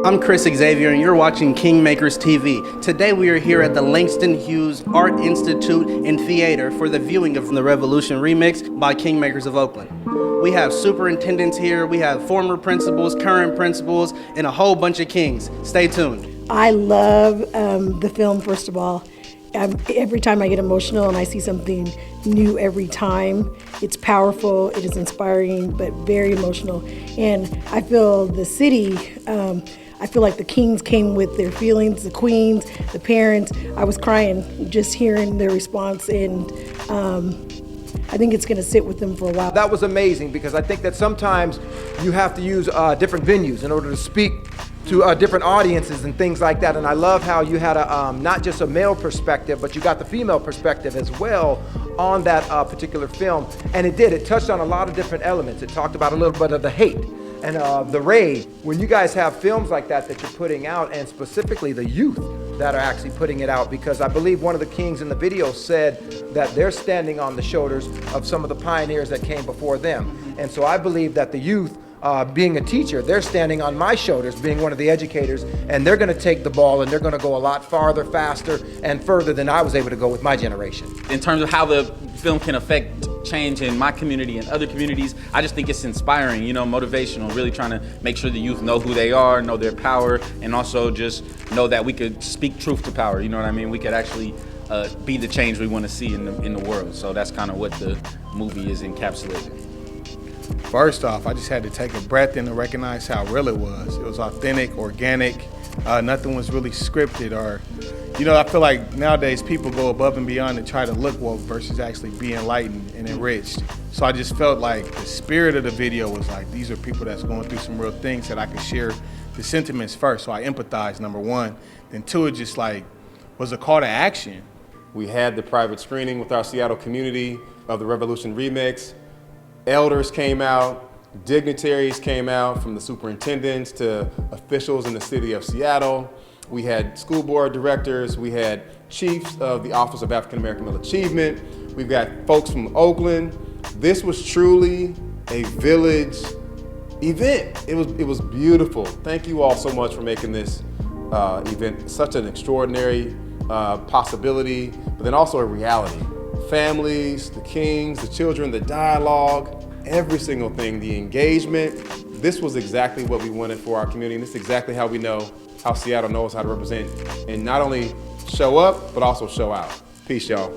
I'm Chris Xavier and you're watching Kingmakers TV. Today we are here at the Langston Hughes Art Institute and Theater for the viewing of The Revolution remix by Kingmakers of Oakland. We have superintendents here, we have former principals, current principals, and a whole bunch of kings. Stay tuned. I love the film, first of all. Every time I get emotional and I see something new every time. It's powerful, it is inspiring, but very emotional. And I feel the city, I feel like the kings came with their feelings, the queens, the parents. I was crying just hearing their response, and I think it's gonna sit with them for a while. That was amazing, because I think that sometimes you have to use different venues in order to speak to different audiences and things like that. And I love how you had a not just a male perspective, but you got the female perspective as well on that particular film. And it touched on a lot of different elements. It talked about a little bit of the hate and the rage. When you guys have films like that you're putting out, and specifically the youth that are actually putting it out, because I believe one of the kings in the video said that they're standing on the shoulders of some of the pioneers that came before them. And so I believe that the youth, being a teacher, they're standing on my shoulders, being one of the educators, and they're gonna take the ball and they're gonna go a lot farther, faster, and further than I was able to go with my generation. In terms of how the film can affect change in my community and other communities, I just think it's inspiring, you know, motivational, really trying to make sure the youth know who they are, know their power, and also just know that we could speak truth to power, you know what I mean? We could actually be the change we want to see in the world. So that's kind of what the movie is encapsulating. First off, I just had to take a breath in to recognize how real it was. It was authentic, organic, nothing was really scripted, or, you know, I feel like nowadays people go above and beyond and try to look woke versus actually be enlightened and enriched. So I just felt like the spirit of the video was like, these are people that's going through some real things that I could share the sentiments first. So I empathized, number one. Then two, it just like was a call to action. We had the private screening with our Seattle community of the Revolution remix. Elders came out, dignitaries came out, from the superintendents to officials in the city of Seattle. We had school board directors, we had chiefs of the Office of African American Male Achievement. We've got folks from Oakland. This was truly a village event. It was beautiful. Thank you all so much for making this event such an extraordinary possibility, but then also a reality. Families, the kings, the children, the dialogue, every single thing, the engagement. This was exactly what we wanted for our community, and this is exactly how we know how Seattle knows how to represent and not only show up, but also show out. Peace, y'all.